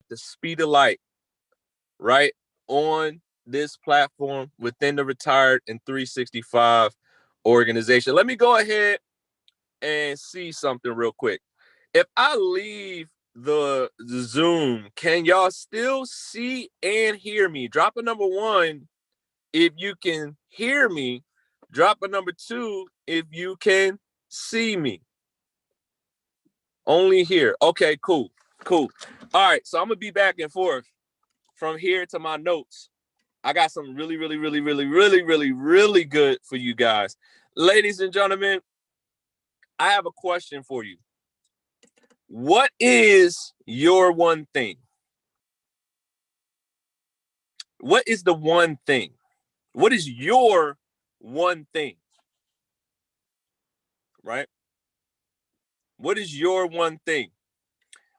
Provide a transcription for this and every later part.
the speed of light, right, on this platform within the Retired in 365 organization. Let me go ahead and see something real quick. If I leave the Zoom, can y'all still see and hear me? Drop a number 1 if you can hear me. Drop a number 2 if you can see me. Only here. Okay, cool. All right, so I'm gonna be back and forth from here to my notes. I got some really good for you guys. Ladies and gentlemen, I have a question for you. What is your one thing? What is the one thing? What is your one thing? Right? What is your one thing?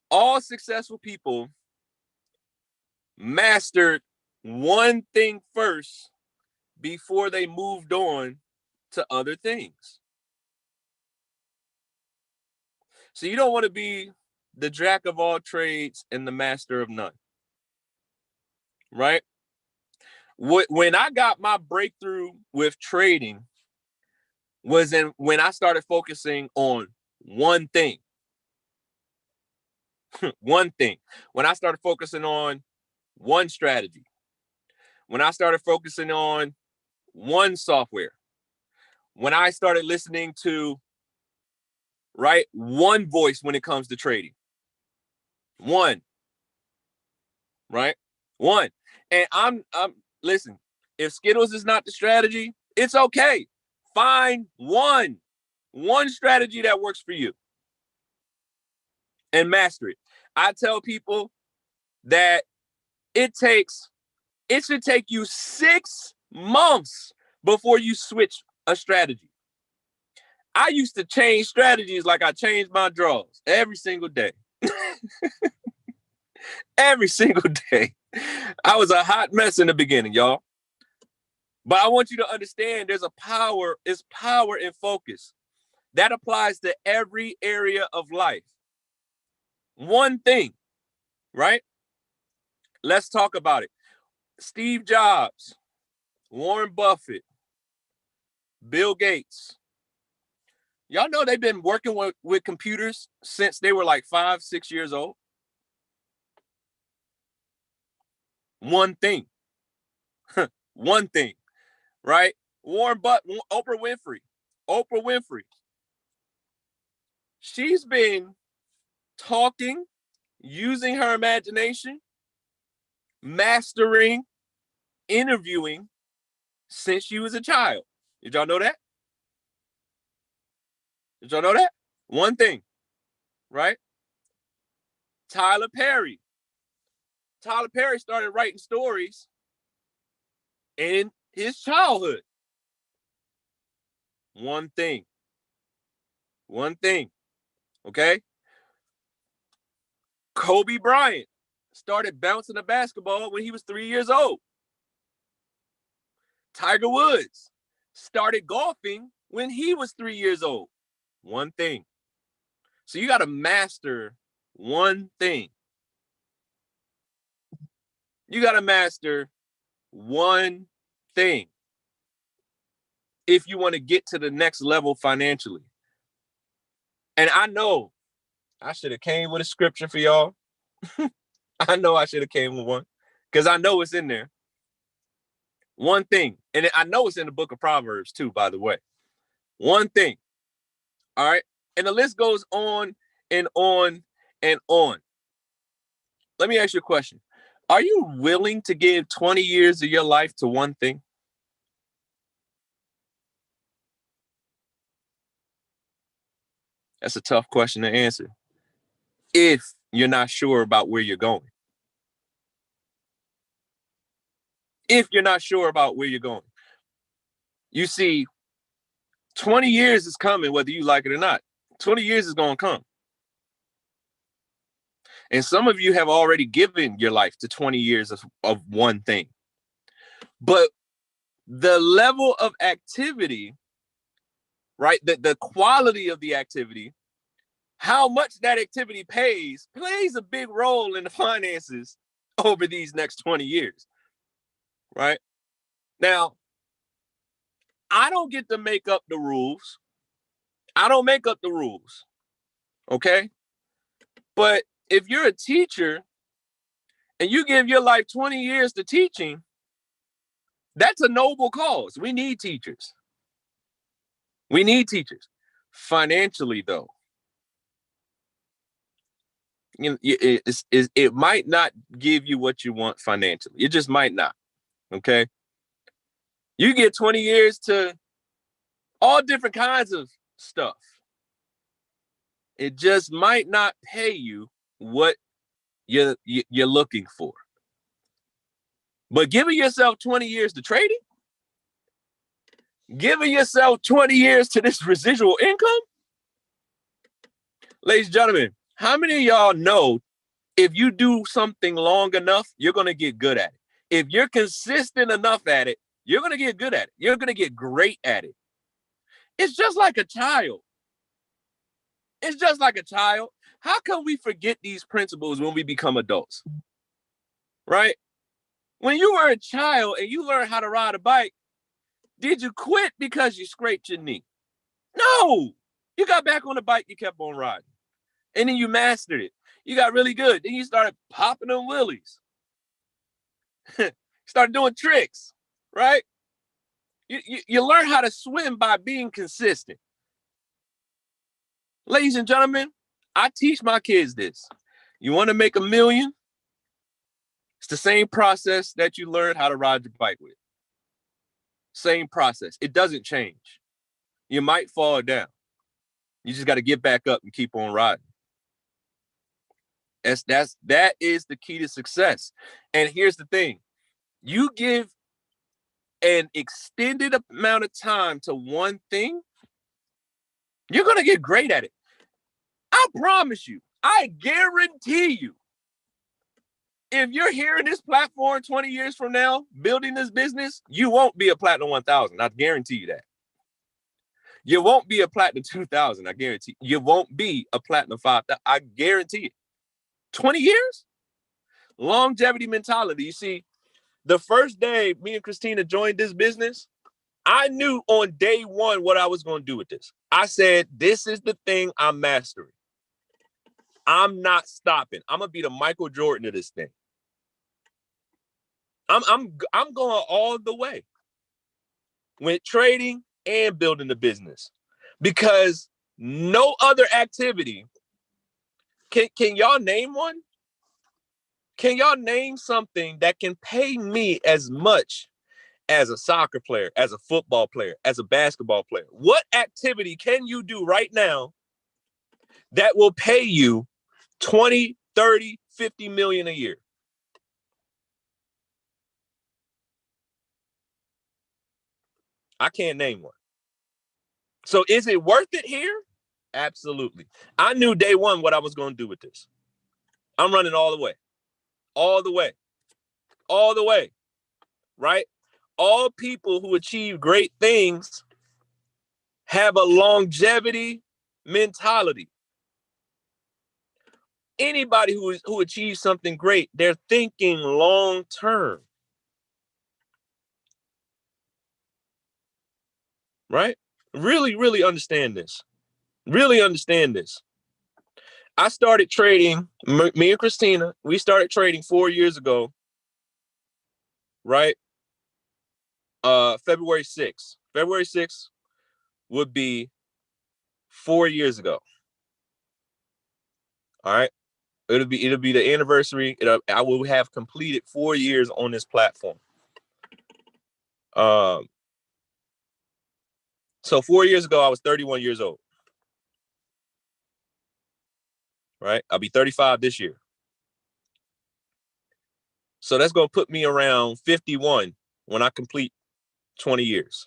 All successful people mastered one thing first before they moved on to other things. So you don't want to be the jack of all trades and the master of none. Right? When I got my breakthrough with trading was when I started focusing on one thing. One thing. When I started focusing on one strategy. When I started focusing on one software. When I started listening to, right, one voice when it comes to trading. One. Right? One. And I'm listen, if Skittles is not the strategy, it's okay. Find one strategy that works for you and master it. I tell people that it should take you 6 months before you switch a strategy. I used to change strategies like I changed my drawers every single day. Every single day. I was a hot mess in the beginning, y'all. But I want you to understand there's power in focus. That applies to every area of life. One thing, right? Let's talk about it. Steve Jobs, Warren Buffett, Bill Gates. Y'all know they've been working with computers since they were like 5, 6 years old. One thing. One thing, right? Warren Buffett, Oprah Winfrey. She's been talking, using her imagination, mastering, interviewing since she was a child. Did y'all know that? One thing, right? Tyler Perry started writing stories in his childhood. One thing. Okay? Kobe Bryant started bouncing a basketball when he was 3 years old. Tiger Woods started golfing when he was 3 years old. One thing. So you got to master one thing. You got to master one thing if you want to get to the next level financially. And I know I should have came with a scripture for y'all. I know I should have came with one because I know it's in there. One thing. And I know it's in the book of Proverbs too, by the way. One thing. All right. And the list goes on and on and on. Let me ask you a question. Are you willing to give 20 years of your life to one thing? That's a tough question to answer if you're not sure about where you're going. If you're not sure about where you're going. You see, 20 years is coming whether you like it or not. 20 years is going to come. And some of you have already given your life to 20 years of one thing. But the level of activity, right, the quality of the activity how much that activity plays a big role in the finances over these next 20 years, right? Now, I don't get to make up the rules. I don't make up the rules, okay? But if you're a teacher and you give your life 20 years to teaching, that's a noble cause. We need teachers. We need teachers. Financially, though, it might not give you what you want financially. It just might not, okay? You get 20 years to all different kinds of stuff. It just might not pay you what you're looking for. But giving yourself 20 years to trading, giving yourself 20 years to this residual income, ladies and gentlemen, how many of y'all know if you do something long enough, you're going to get good at it? If you're consistent enough at it, you're going to get good at it. You're going to get great at it. It's just like a child. It's just like a child. How can we forget these principles when we become adults? Right? When you were a child and you learned how to ride a bike, did you quit because you scraped your knee? No. You got back on the bike, you kept on riding. And then you mastered it. You got really good. Then you started popping them wheelies. Started doing tricks, right? You learn how to swim by being consistent. Ladies and gentlemen, I teach my kids this. You want to make $1 million? It's the same process that you learned how to ride your bike with. Same process. It doesn't change. You might fall down. You just got to get back up and keep on riding. That is the key to success. And here's the thing. You give an extended amount of time to one thing, you're going to get great at it. I promise you. I guarantee you. If you're here in this platform 20 years from now, building this business, you won't be a Platinum 1000. I guarantee you that. You won't be a Platinum 2000. I guarantee you won't be a Platinum 5000. I guarantee it. 20 years? Longevity mentality. You see, the first day me and Christina joined this business, I knew on day one what I was going to do with this. I said, this is the thing I'm mastering. I'm not stopping. I'm going to be the Michael Jordan of this thing. I'm going all the way with trading and building the business, because no other activity can y'all name one? Can y'all name something that can pay me as much as a soccer player, as a football player, as a basketball player? What activity can you do right now that will pay you 20, 30, 50 million a year? I can't name one. So is it worth it here? Absolutely. I knew day one what I was going to do with this. I'm running all the way, all the way, all the way, right? All people who achieve great things have a longevity mentality. Anybody who achieves something great, they're thinking long term, right? Really, really understand this. Really understand this. I started trading, me and Christina, we started trading 4 years ago, right? February 6th. February 6th would be 4 years ago. All right. It'll be the anniversary. I will have completed 4 years on this platform. So 4 years ago, I was 31 years old. Right? I'll be 35 this year. So that's going to put me around 51 when I complete 20 years.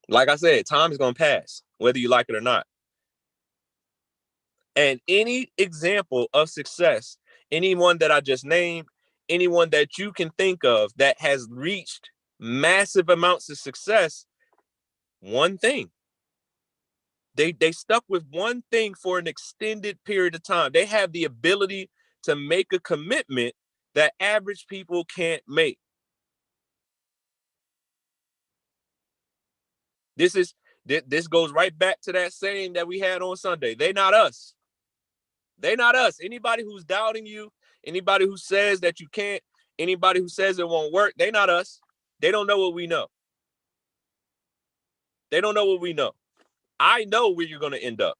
Like I said, time is going to pass, whether you like it or not. And any example of success, anyone that I just named, anyone that you can think of that has reached massive amounts of success, one thing: They stuck with one thing for an extended period of time. They have the ability to make a commitment that average people can't make. This goes right back to that saying that we had on Sunday. They not us. They not us. Anybody who's doubting you, anybody who says that you can't, anybody who says it won't work, they not us. They don't know what we know. They don't know what we know. I know where you're going to end up.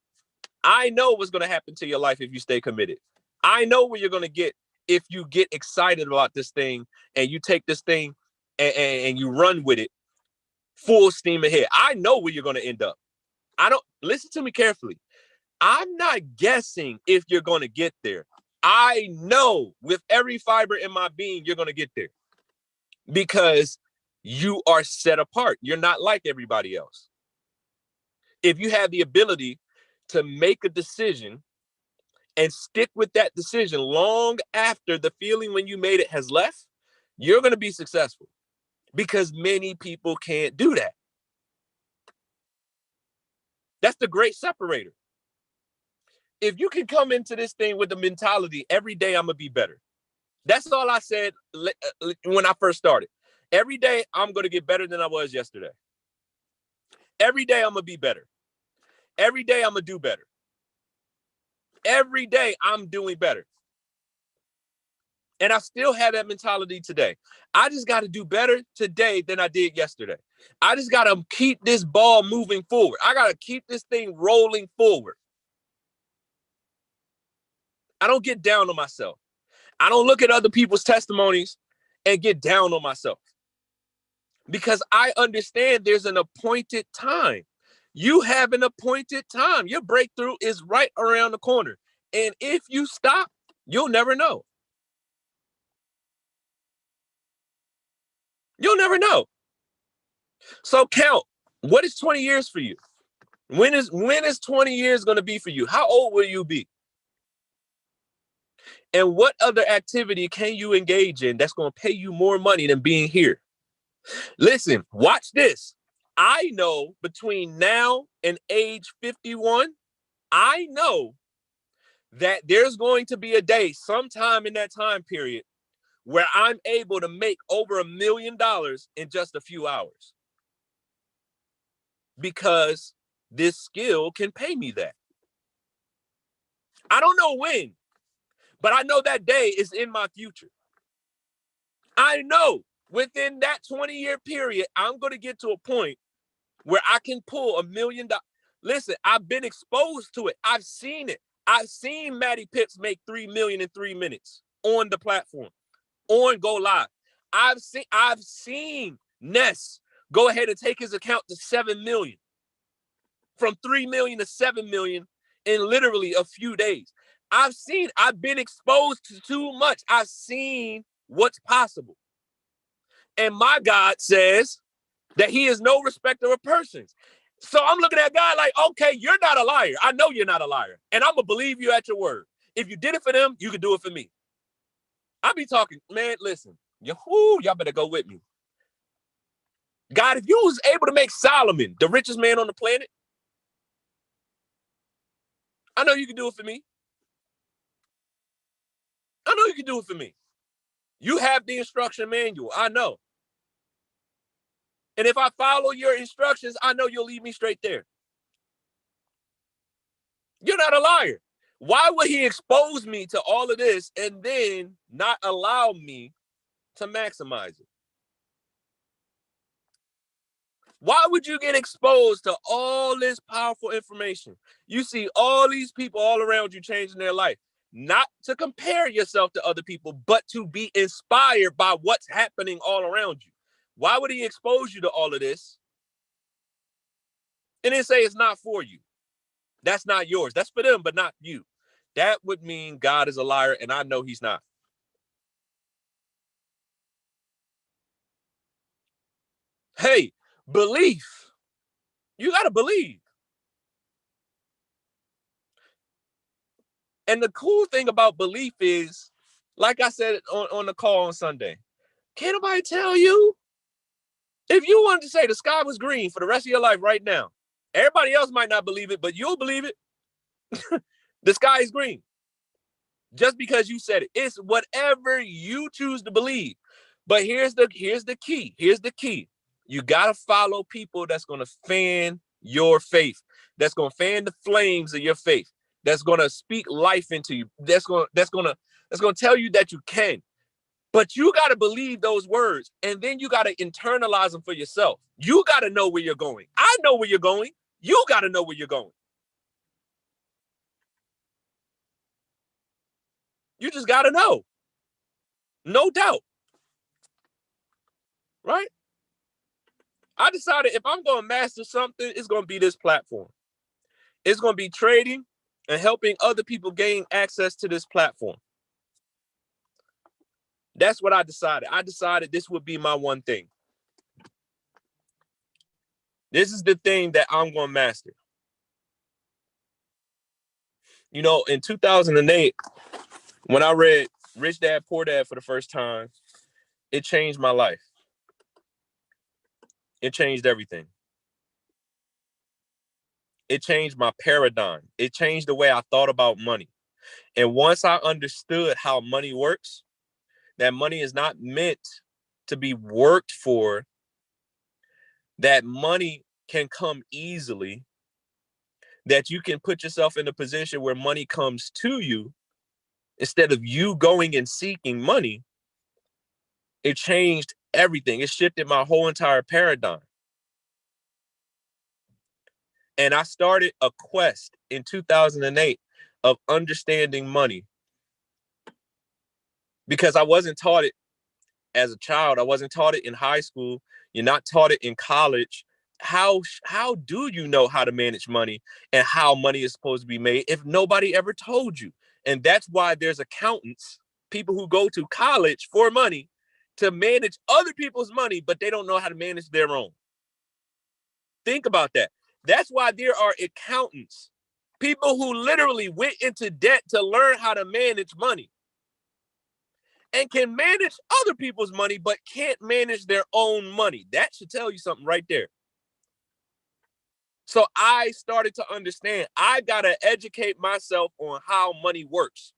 I know what's going to happen to your life if you stay committed. I know where you're going to get if you get excited about this thing and you take this thing and you run with it full steam ahead. I know where you're going to end up. I don't, listen to me carefully. I'm not guessing if you're going to get there. I know with every fiber in my being, you're going to get there because you are set apart. You're not like everybody else. If you have the ability to make a decision and stick with that decision long after the feeling when you made it has left, you're going to be successful because many people can't do that. That's the great separator. If you can come into this thing with the mentality, every day I'm going to be better. That's all I said when I first started. Every day I'm going to get better than I was yesterday. Every day I'm going to be better. Every day I'm going to do better. Every day I'm doing better. And I still have that mentality today. I just got to do better today than I did yesterday. I just got to keep this ball moving forward. I got to keep this thing rolling forward. I don't get down on myself. I don't look at other people's testimonies and get down on myself because I understand there's an appointed time. You have an appointed time. Your breakthrough is right around the corner. And if you stop, you'll never know. You'll never know. So count. What is 20 years for you? When is 20 years going to be for you? How old will you be? And what other activity can you engage in that's going to pay you more money than being here? Listen, watch this. I know between now and age 51, I know that there's going to be a day sometime in that time period where I'm able to make over $1 million in just a few hours because this skill can pay me that. I don't know when, but I know that day is in my future. I know within that 20-year period, I'm going to get to a point where I can pull $1 million. Listen, I've been exposed to it. I've seen it. I've seen Matty Pitts make $3 million in 3 minutes on the platform, on Go Live. I've seen Ness go ahead and take his account to 7 million, from 3 million to 7 million in literally a few days. I've been exposed to too much. I've seen what's possible. And my God says that he is no respecter of persons. So I'm looking at God like, okay, you're not a liar. I know you're not a liar. And I'm going to believe you at your word. If you did it for them, you can do it for me. I be talking, man, listen, y'all better go with me. God, if you was able to make Solomon the richest man on the planet, I know you can do it for me. I know you can do it for me. You have the instruction manual. I know. And if I follow your instructions, I know you'll lead me straight there. You're not a liar. Why would he expose me to all of this and then not allow me to maximize it? Why would you get exposed to all this powerful information? You see all these people all around you changing their life, not to compare yourself to other people, but to be inspired by what's happening all around you. Why would he expose you to all of this and then say it's not for you? That's not yours. That's for them, but not you. That would mean God is a liar, and I know he's not. Hey, belief. You got to believe. And the cool thing about belief is, like I said on the call on Sunday, can't nobody tell you? If you wanted to say the sky was green for the rest of your life right now, Everybody else might not believe it, but you'll believe it. The sky is green. Just because you said it. It's whatever you choose to believe. But here's the key. Here's the key. You gotta follow people that's gonna fan your faith, that's gonna fan the flames of your faith, that's gonna speak life into you, that's gonna tell you that you can. But you gotta believe those words, and then you gotta internalize them for yourself. You gotta know where you're going. I know where you're going. You gotta know where you're going. You just gotta know. No doubt. Right? I decided if I'm going to master something, it's going to be this platform. It's going to be trading and helping other people gain access to this platform. That's what I decided. I decided this would be my one thing. This is the thing that I'm going to master. You know, in 2008, when I read Rich Dad, Poor Dad for the first time, it changed my life. It changed everything. It changed my paradigm. It changed the way I thought about money. And once I understood how money works, that money is not meant to be worked for, that money can come easily, that you can put yourself in a position where money comes to you instead of you going and seeking money, it changed everything. It shifted my whole entire paradigm. And I started a quest in 2008 of understanding money because I wasn't taught it as a child. I wasn't taught it in high school. You're not taught it in college. How do you know how to manage money and how money is supposed to be made if nobody ever told you? And that's why there's accountants, people who go to college for money to manage other people's money, but they don't know how to manage their own. Think about that. That's why there are accountants, people who literally went into debt to learn how to manage money and can manage other people's money, but can't manage their own money. That should tell you something right there. So I started to understand I got to educate myself on how money works.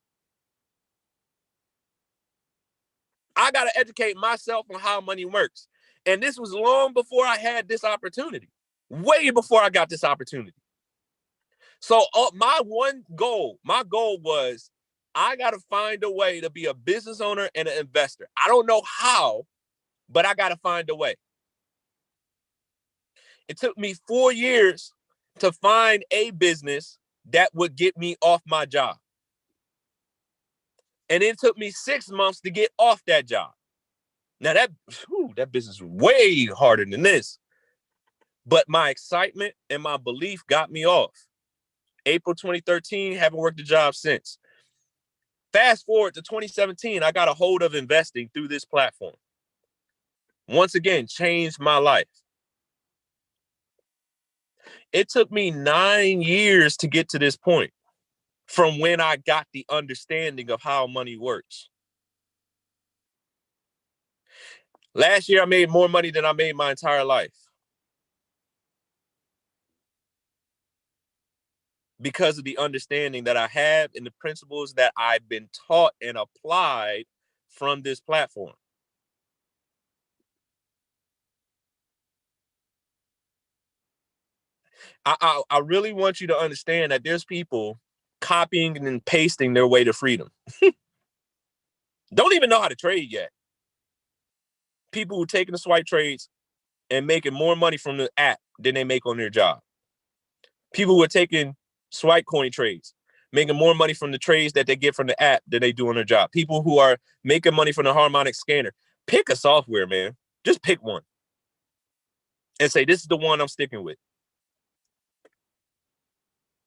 I got to educate myself on how money works. And this was long before I had this opportunity, way before I got this opportunity. So my goal was I got to find a way to be a business owner and an investor. I don't know how, but I got to find a way. It took me 4 years to find a business that would get me off my job. And it took me 6 months to get off that job. Now that business was way harder than this. But my excitement and my belief got me off. April 2013, haven't worked a job since. Fast forward to 2017, I got a hold of investing through this platform. Once again, changed my life. It took me 9 years to get to this point from when I got the understanding of how money works. Last year, I made more money than I made my entire life because of the understanding that I have and the principles that I've been taught and applied from this platform. I really want you to understand that there's people copying and pasting their way to freedom. Don't even know how to trade yet. People who are taking the swipe trades and making more money from the app than they make on their job. People who are taking swipe coin trades, making more money from the trades that they get from the app than they do on their job. People who are making money from the harmonic scanner. Pick a software, man. Just pick one and say, this is the one I'm sticking with.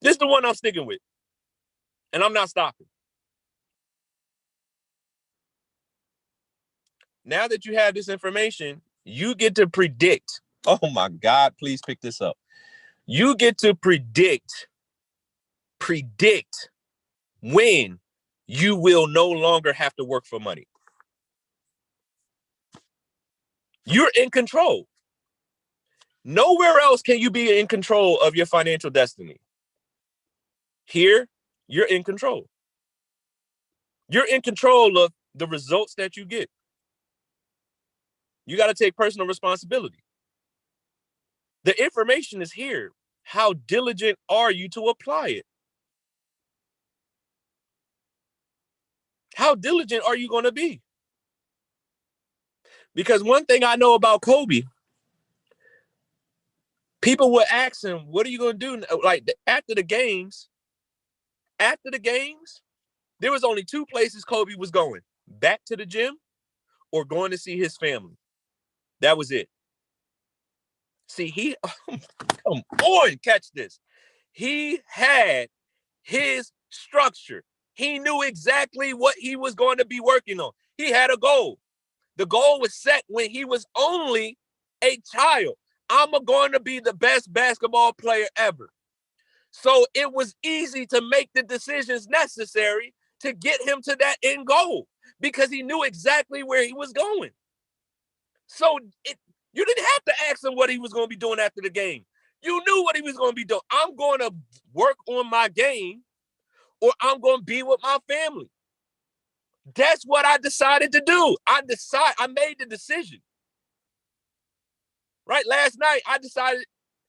This is the one I'm sticking with. And I'm not stopping. Now that you have this information, you get to predict. Oh my God, please pick this up. You get to predict when you will no longer have to work for money. You're in control. Nowhere else can you be in control of your financial destiny. Here, you're in control. You're in control of the results that you get. You got to take personal responsibility. The information is here. How diligent are you to apply it? How diligent are you going to be? Because one thing I know about Kobe, people would ask him, what are you going to do? Like after the games, there was only two places Kobe was going: back to the gym or going to see his family. That was it. See, he, come on, catch this. He had his structure. He knew exactly what he was going to be working on. He had a goal. The goal was set when he was only a child. I'm going to be the best basketball player ever. So it was easy to make the decisions necessary to get him to that end goal because he knew exactly where he was going. So you didn't have to ask him what he was going to be doing after the game. You knew what he was going to be doing. I'm going to work on my game or I'm going to be with my family. That's what I decided to do. I made the decision. Right? Last night, I decided,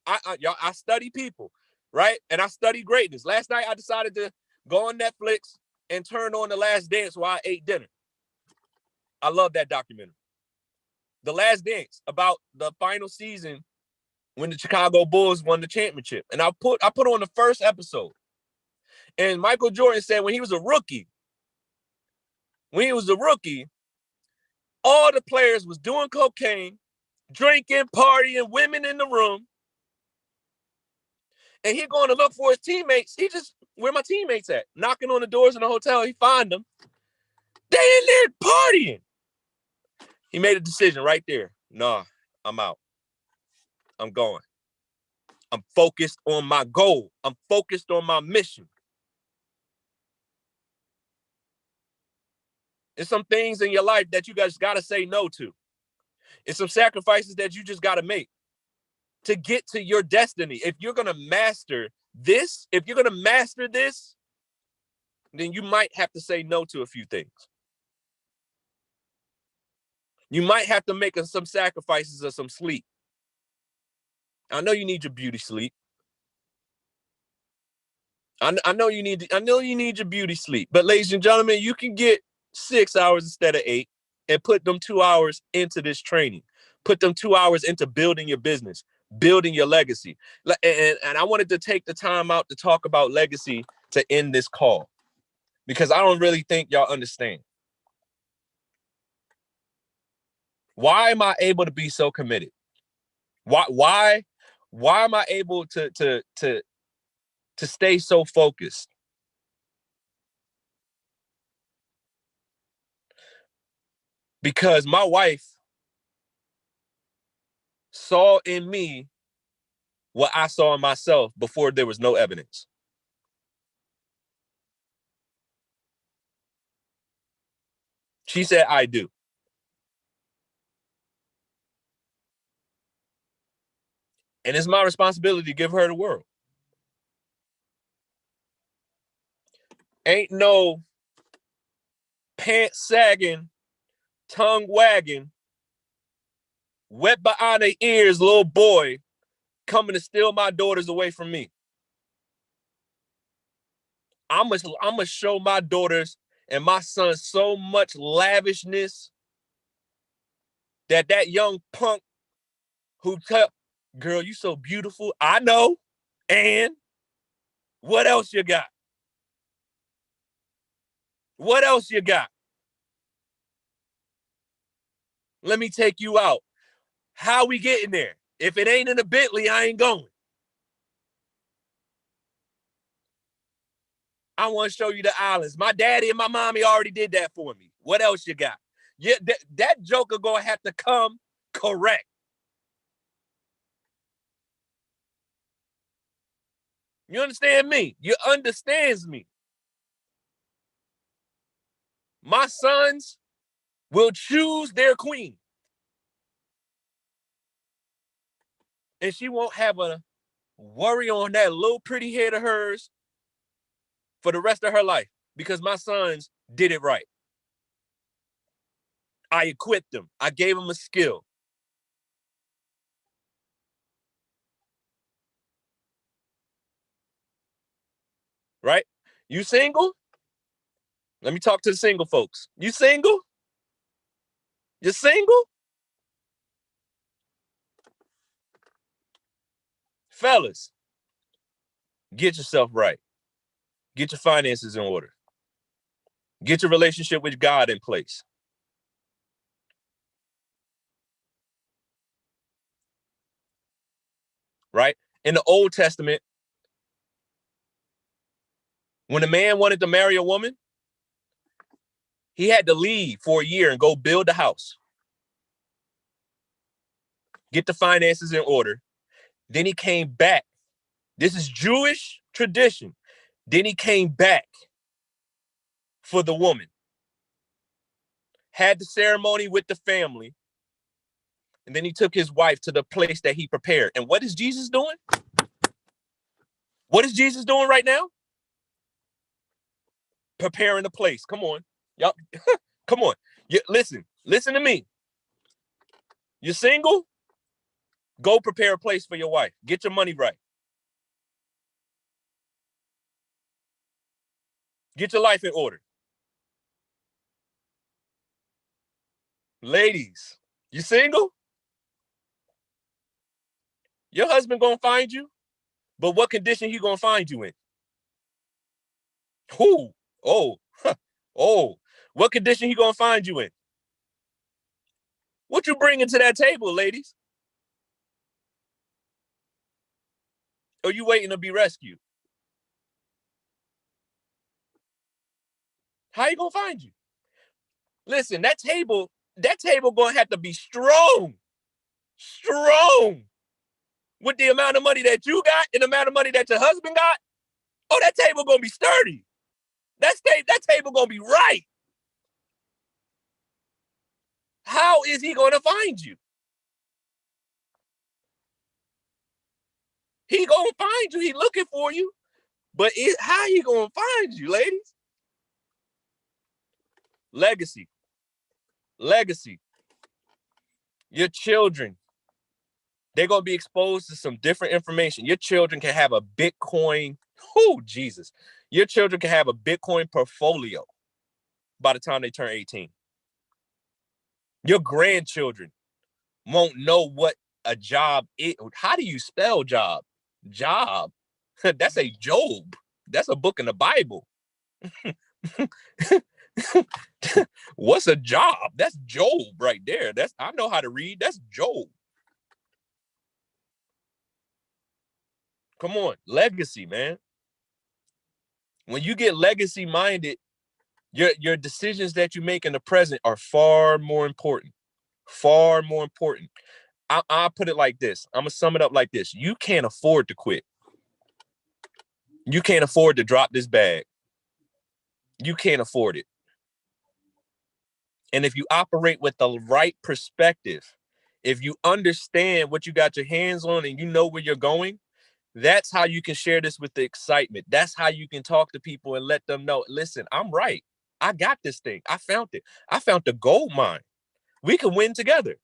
I study people, right? And I study greatness. Last night, I decided to go on Netflix and turn on The Last Dance while I ate dinner. I love that documentary. The Last Dance, about the final season when the Chicago Bulls won the championship. And I put on the first episode. And Michael Jordan said when he was a rookie, all the players was doing cocaine, drinking, partying, women in the room. And he going to look for his teammates. He just, where my teammates at? Knocking on the doors in the hotel. He find them. They in there partying. He made a decision right there. Nah, I'm out. I'm going. I'm focused on my goal. I'm focused on my mission. There's some things in your life that you guys got to say no to. It's some sacrifices that you just got to make to get to your destiny. If you're going to master this, then you might have to say no to a few things. You might have to make some sacrifices of some sleep. I know you need your beauty sleep. I know you need your beauty sleep. But ladies and gentlemen, you can get 6 hours instead of 8 and put them 2 hours into this training. Put them 2 hours into building your business, building your legacy. And I wanted to take the time out to talk about legacy to end this call because I don't really think y'all understand. Why am I able to be so committed? Why am I able to stay so focused? Because my wife saw in me what I saw in myself before there was no evidence. She said, I do. And it's my responsibility to give her the world. Ain't no pants sagging, tongue wagging, wet behind the ears little boy coming to steal my daughters away from me. I'm gonna show my daughters and my son so much lavishness that young punk who kept, girl, you so beautiful. I know. And what else you got? What else you got? Let me take you out. How we getting there? If it ain't in a Bentley, I ain't going. I want to show you the islands. My daddy and my mommy already did that for me. What else you got? Yeah, that joker gonna have to come correct. You understand me? You understands me. My sons will choose their queen. And she won't have a worry on that little pretty head of hers for the rest of her life because my sons did it right. I equipped them. I gave them a skill. Right? You single? Let me talk to the single folks. You single? You single? Fellas, get yourself right. Get your finances in order. Get your relationship with God in place. Right? In the Old Testament, when a man wanted to marry a woman, he had to leave for a year and go build a house. Get the finances in order. Then he came back. This is Jewish tradition. Then he came back for the woman. Had the ceremony with the family. And then he took his wife to the place that he prepared. And what is Jesus doing? What is Jesus doing right now? Preparing a place. Come on. Y'all, come on. Listen to me. You're single? Go prepare a place for your wife. Get your money right. Get your life in order. Ladies, you single? Your husband gonna find you, but what condition he gonna find you in? Who? Oh, oh, what condition he gonna find you in? What you bringing to that table, ladies? Or you waiting to be rescued? How you gonna find you? Listen, that table gonna have to be strong with the amount of money that you got and the amount of money that your husband got. Oh, that table gonna be sturdy. That table gonna be right. How is he gonna find you? He gonna find you. He looking for you. But how he gonna find you, ladies? Legacy. Your children, they're gonna be exposed to some different information. Your children can have a Bitcoin. Oh, Jesus. Your children can have a Bitcoin portfolio by the time they turn 18. Your grandchildren won't know what a job is. How do you spell job? Job. That's a Job. That's a book in the Bible. What's a job? That's Job right there. I know how to read. That's Job. Come on, legacy, man. When you get legacy minded, your decisions that you make in the present are far more important. Far more important. I'll put it like this. I'm gonna sum it up like this. You can't afford to quit. You can't afford to drop this bag. You can't afford it. And if you operate with the right perspective, if you understand what you got your hands on and you know where you're going, that's how you can share this with the excitement. That's how you can talk to people and let them know, listen, I'm right. I got this thing. I found it. I found the gold mine. We can win together.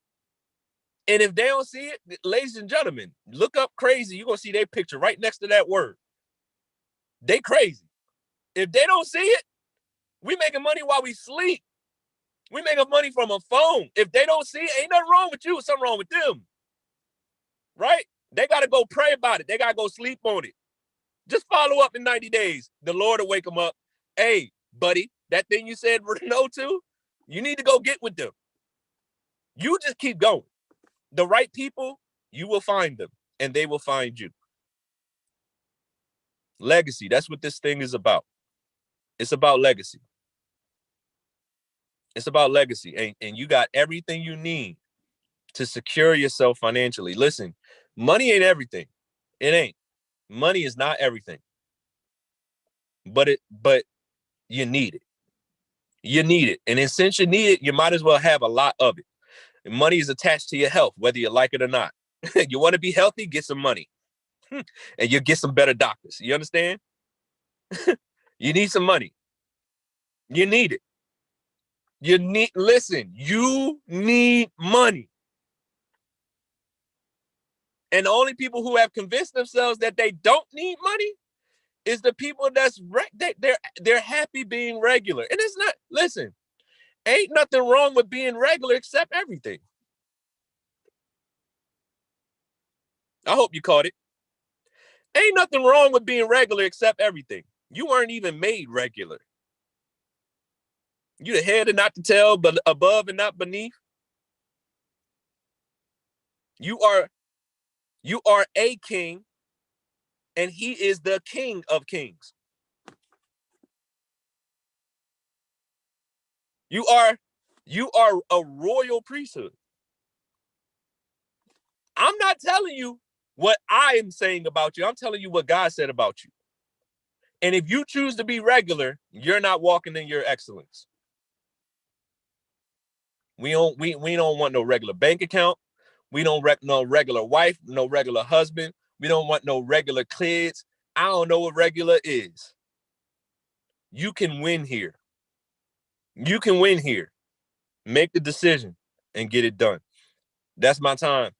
And if they don't see it, ladies and gentlemen, look up crazy. You're going to see their picture right next to that word. They crazy. If they don't see it, we making money while we sleep. We making money from a phone. If they don't see it, ain't nothing wrong with you. Something wrong with them. Right? They got to go pray about it. They got to go sleep on it. Just follow up in 90 days. The Lord will wake them up. Hey, buddy, that thing you said no to, you need to go get with them. You just keep going. The right people, you will find them, and they will find you. Legacy, that's what this thing is about. It's about legacy. It's about legacy, and you got everything you need to secure yourself financially. Listen, money ain't everything. It ain't. Money is not everything. But you need it. You need it. And then since you need it, you might as well have a lot of it. And money is attached to your health, whether you like it or not. You want to be healthy? Get some money. And you'll get some better doctors. You understand? You need some money. You need it. Listen, you need money. And the only people who have convinced themselves that they don't need money is the people they're happy being regular. And it's not, listen, ain't nothing wrong with being regular except everything. I hope you caught it. Ain't nothing wrong with being regular except everything. You weren't even made regular. You the head and not the tail, but above and not beneath. You are a king, and he is the King of Kings. You are a royal priesthood. I'm not telling you what I am saying about you. I'm telling you what God said about you. And if you choose to be regular, you're not walking in your excellence. We don't want no regular bank account. We don't no regular wife, no regular husband. We don't want no regular kids. I don't know what regular is. You can win here. You can win here. Make the decision and get it done. That's my time.